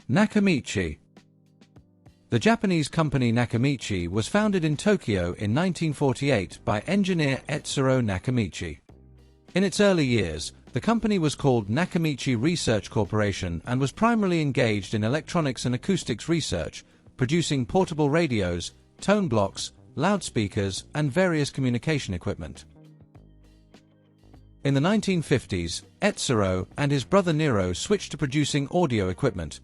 Nakamichi. The Japanese company Nakamichi was founded in Tokyo in 1948 by engineer Etsuro Nakamichi. In its early years, the company was called Nakamichi Research Corporation and was primarily engaged in electronics and acoustics research, producing portable radios, tone blocks, loudspeakers, and various communication equipment. In the 1950s, Etsuro and his brother Nero switched to producing audio equipment.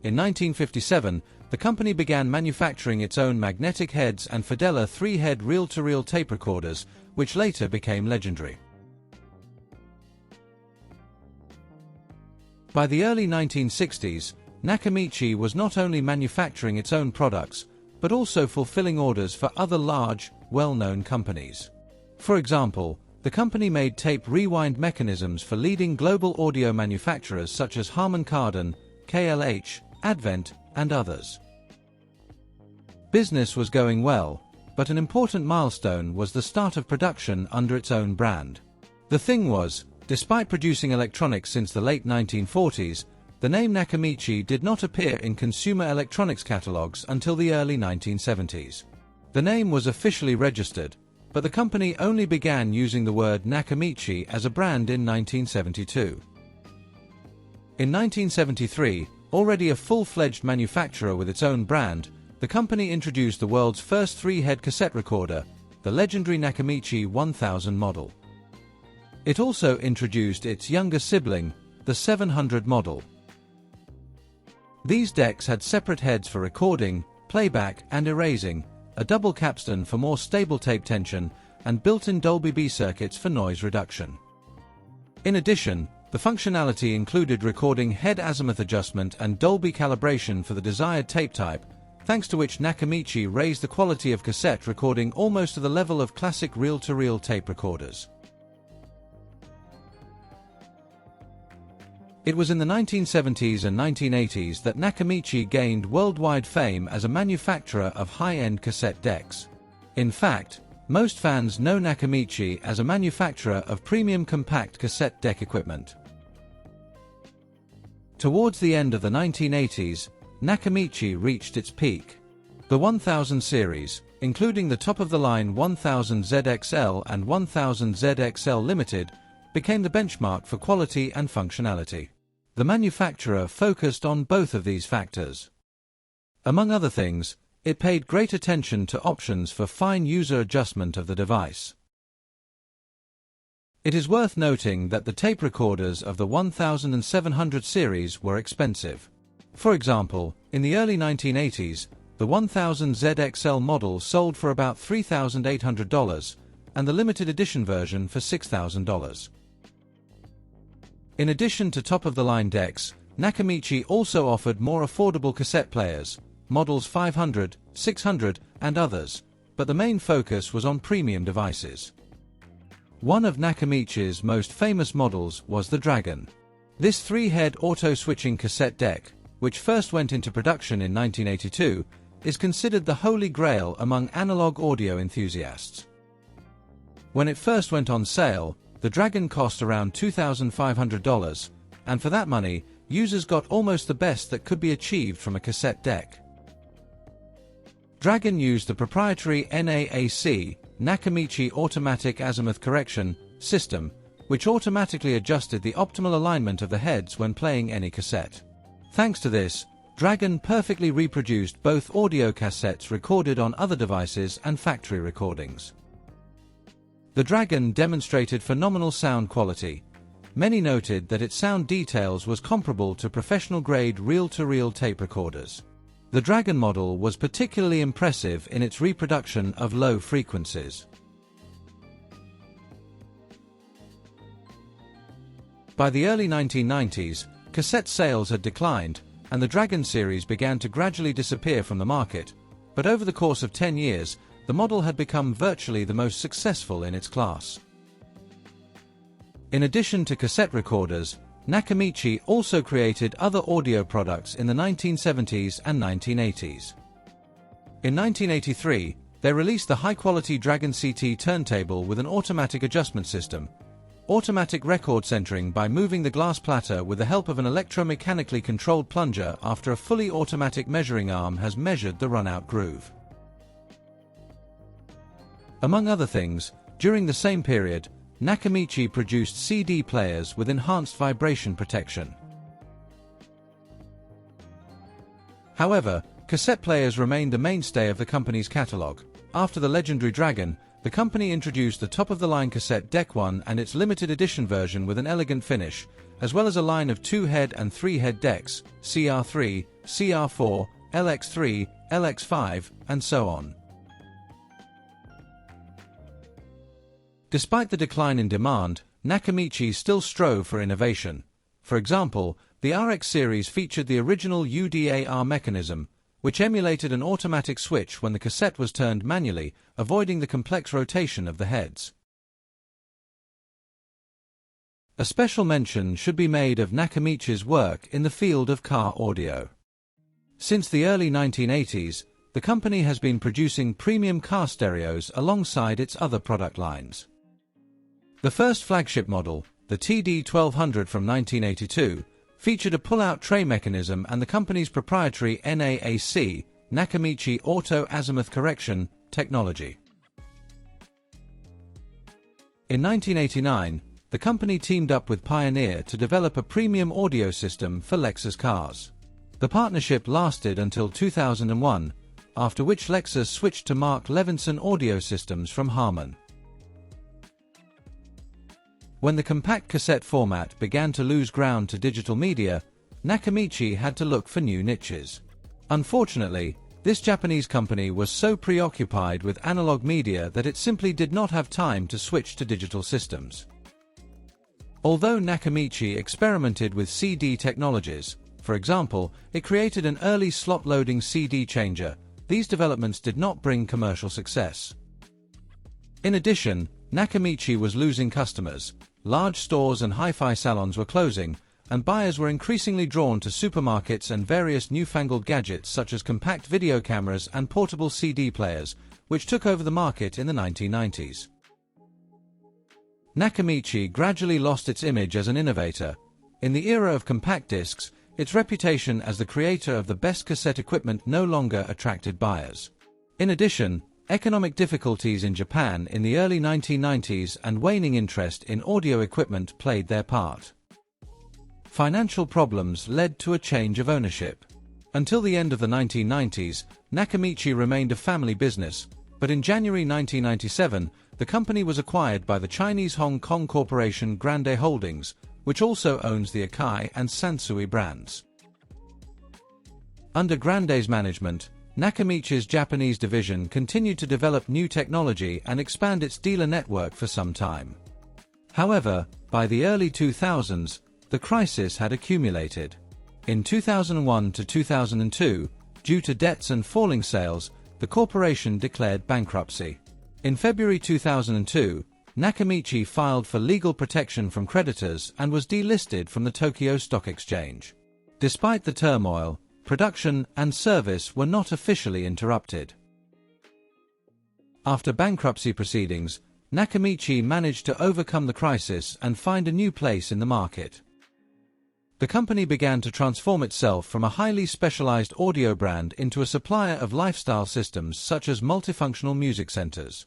In 1957, the company began manufacturing its own magnetic heads and Fedela 3-head reel-to-reel tape recorders, which later became legendary. By the early 1960s, Nakamichi was not only manufacturing its own products, but also fulfilling orders for other large, well-known companies. For example, the company made tape rewind mechanisms for leading global audio manufacturers such as Harman Kardon, KLH, Advent, and others. Business was going well, but an important milestone was the start of production under its own brand. The thing was, despite producing electronics since the late 1940s, the name Nakamichi did not appear in consumer electronics catalogs until the early 1970s. The name was officially registered, but the company only began using the word Nakamichi as a brand in 1972. In 1973, already a full-fledged manufacturer with its own brand, the company introduced the world's first 3-head cassette recorder, the legendary Nakamichi 1000 model. It also introduced its younger sibling, the 700 model. These decks had separate heads for recording, playback, and erasing, a double capstan for more stable tape tension, and built-in Dolby B circuits for noise reduction. In addition, the functionality included recording head azimuth adjustment and Dolby calibration for the desired tape type, thanks to which Nakamichi raised the quality of cassette recording almost to the level of classic reel-to-reel tape recorders. It was in the 1970s and 1980s that Nakamichi gained worldwide fame as a manufacturer of high-end cassette decks. In fact, most fans know Nakamichi as a manufacturer of premium compact cassette deck equipment. Towards the end of the 1980s, Nakamichi reached its peak. The 1000 series, including the top-of-the-line 1000ZXL and 1000ZXL Limited, became the benchmark for quality and functionality. The manufacturer focused on both of these factors. Among other things, it paid great attention to options for fine user adjustment of the device. It is worth noting that the tape recorders of the 1000 and 700 series were expensive. For example, in the early 1980s, the 1000ZXL model sold for about $3,800, and the limited edition version for $6,000. In addition to top-of-the-line decks, Nakamichi also offered more affordable cassette players, models 500, 600, and others, but the main focus was on premium devices. One of Nakamichi's most famous models was the Dragon. This 3-head auto-switching cassette deck, which first went into production in 1982, is considered the holy grail among analog audio enthusiasts. When it first went on sale, the Dragon cost around $2,500, and for that money, users got almost the best that could be achieved from a cassette deck. Dragon used the proprietary NAAC, Nakamichi Automatic Azimuth Correction, system, which automatically adjusted the optimal alignment of the heads when playing any cassette. Thanks to this, Dragon perfectly reproduced both audio cassettes recorded on other devices and factory recordings. The Dragon demonstrated phenomenal sound quality. Many noted that its sound details was comparable to professional-grade reel-to-reel tape recorders. The Dragon model was particularly impressive in its reproduction of low frequencies. By the early 1990s, cassette sales had declined, and the Dragon series began to gradually disappear from the market, but over the course of 10 years, the model had become virtually the most successful in its class. In addition to cassette recorders, Nakamichi also created other audio products in the 1970s and 1980s. In 1983, they released the high-quality Dragon CT turntable with an automatic adjustment system. automatic record centering by moving the glass platter with the help of an electromechanically controlled plunger after a fully automatic measuring arm has measured the runout groove. Among other things, during the same period, Nakamichi produced CD players with enhanced vibration protection. However, cassette players remained a mainstay of the company's catalog. After the legendary Dragon, the company introduced the top-of-the-line cassette Deck 1 and its limited edition version with an elegant finish, as well as a line of 2-head and 3-head decks, CR3, CR4, LX3, LX5, and so on. Despite the decline in demand, Nakamichi still strove for innovation. For example, the RX series featured the original UDAR mechanism, which emulated an automatic switch when the cassette was turned manually, avoiding the complex rotation of the heads. A special mention should be made of Nakamichi's work in the field of car audio. Since the early 1980s, the company has been producing premium car stereos alongside its other product lines. The first flagship model, the TD1200 from 1982, featured a pull-out tray mechanism and the company's proprietary NAAC, Nakamichi Auto Azimuth Correction, technology. In 1989, the company teamed up with Pioneer to develop a premium audio system for Lexus cars. The partnership lasted until 2001, after which Lexus switched to Mark Levinson audio systems from Harman. When the compact cassette format began to lose ground to digital media, Nakamichi had to look for new niches. Unfortunately, this Japanese company was so preoccupied with analog media that it simply did not have time to switch to digital systems. Although Nakamichi experimented with CD technologies, for example, it created an early slot-loading CD changer, these developments did not bring commercial success. In addition, Nakamichi was losing customers. Large stores and hi-fi salons were closing, and buyers were increasingly drawn to supermarkets and various newfangled gadgets such as compact video cameras and portable CD players, which took over the market in the 1990s. Nakamichi gradually lost its image as an innovator. In the era of compact discs, its reputation as the creator of the best cassette equipment no longer attracted buyers. In addition, economic difficulties in Japan in the early 1990s and waning interest in audio equipment played their part. Financial problems led to a change of ownership. Until the end of the 1990s, Nakamichi remained a family business, but in January 1997, the company was acquired by the Chinese Hong Kong corporation Grande Holdings, which also owns the Akai and Sansui brands. Under Grande's management, Nakamichi's Japanese division continued to develop new technology and expand its dealer network for some time. However, by the early 2000s, the crisis had accumulated. In 2001 to 2002, due to debts and falling sales, the corporation declared bankruptcy. In February 2002, Nakamichi filed for legal protection from creditors and was delisted from the Tokyo Stock Exchange. Despite the turmoil, production and service were not officially interrupted. After bankruptcy proceedings, Nakamichi managed to overcome the crisis and find a new place in the market. The company began to transform itself from a highly specialized audio brand into a supplier of lifestyle systems such as multifunctional music centers.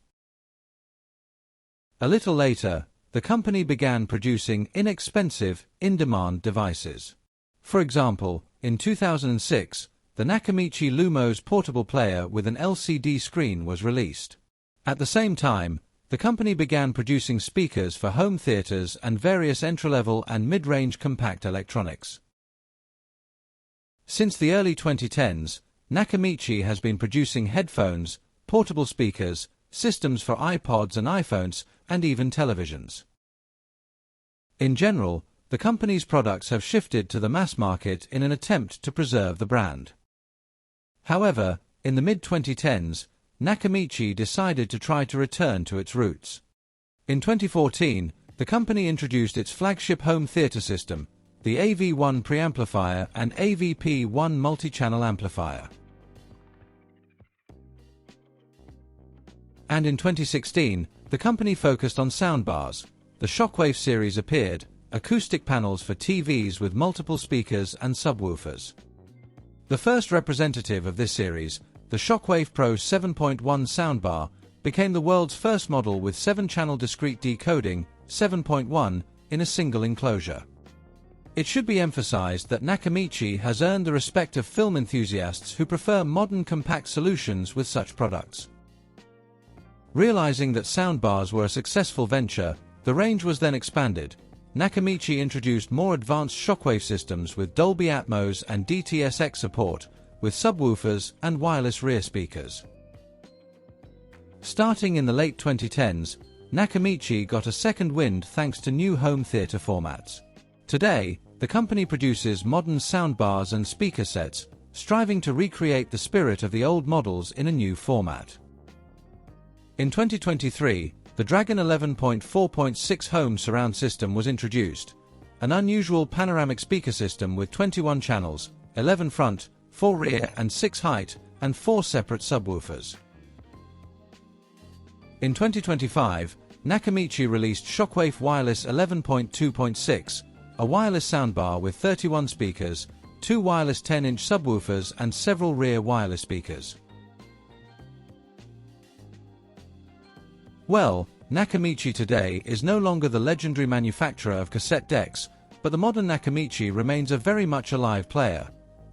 A little later, the company began producing inexpensive, in-demand devices. For example, in 2006, the Nakamichi Lumos portable player with an LCD screen was released. At the same time, the company began producing speakers for home theaters and various entry-level and mid-range compact electronics. Since the early 2010s, Nakamichi has been producing headphones, portable speakers, systems for iPods and iPhones, and even televisions. In general, the company's products have shifted to the mass market in an attempt to preserve the brand. However, in the mid-2010s, Nakamichi decided to try to return to its roots. In 2014, the company introduced its flagship home theater system, the AV1 preamplifier and AVP1 multi-channel amplifier. And in 2016, the company focused on soundbars, the Shockwave series appeared, acoustic panels for TVs with multiple speakers and subwoofers. The first representative of this series, the Shockwave Pro 7.1 soundbar, became the world's first model with 7-channel discrete decoding, 7.1, in a single enclosure. It should be emphasized that Nakamichi has earned the respect of film enthusiasts who prefer modern compact solutions with such products. Realizing that soundbars were a successful venture, the range was then expanded. Nakamichi introduced more advanced Shockwave systems with Dolby Atmos and DTS:X support, with subwoofers and wireless rear speakers. Starting in the late 2010s, Nakamichi got a second wind thanks to new home theater formats. Today, the company produces modern soundbars and speaker sets, striving to recreate the spirit of the old models in a new format. In 2023, the Dragon 11.4.6 home surround system was introduced, an unusual panoramic speaker system with 21 channels, 11 front, 4 rear and 6 height, and 4 separate subwoofers. In 2025, Nakamichi released Shockwave Wireless 11.2.6, a wireless soundbar with 31 speakers, 2 wireless 10-inch subwoofers and several rear wireless speakers. Well, Nakamichi today is no longer the legendary manufacturer of cassette decks, but the modern Nakamichi remains a very much alive player.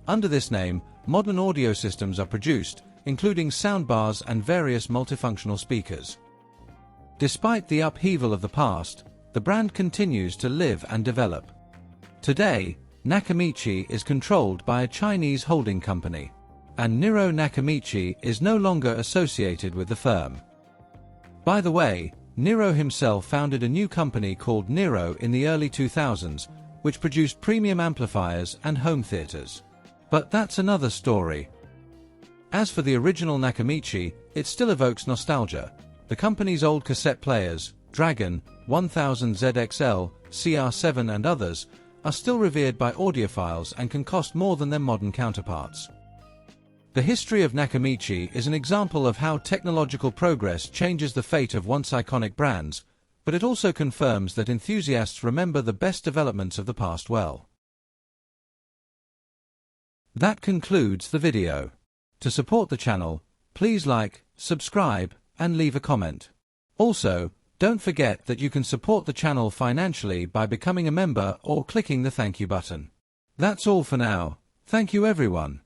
Under this name, modern audio systems are produced, including soundbars and various multifunctional speakers. Despite the upheaval of the past, the brand continues to live and develop. Today, Nakamichi is controlled by a Chinese holding company, and Niro Nakamichi is no longer associated with the firm. By the way, Niro himself founded a new company called Niro in the early 2000s, which produced premium amplifiers and home theaters. But that's another story. As for the original Nakamichi, it still evokes nostalgia. The company's old cassette players, Dragon, 1000 ZXL, CR7 and others, are still revered by audiophiles and can cost more than their modern counterparts. The history of Nakamichi is an example of how technological progress changes the fate of once iconic brands, but it also confirms that enthusiasts remember the best developments of the past well. That concludes the video. To support the channel, please like, subscribe, and leave a comment. Also, don't forget that you can support the channel financially by becoming a member or clicking the thank you button. That's all for now. Thank you everyone.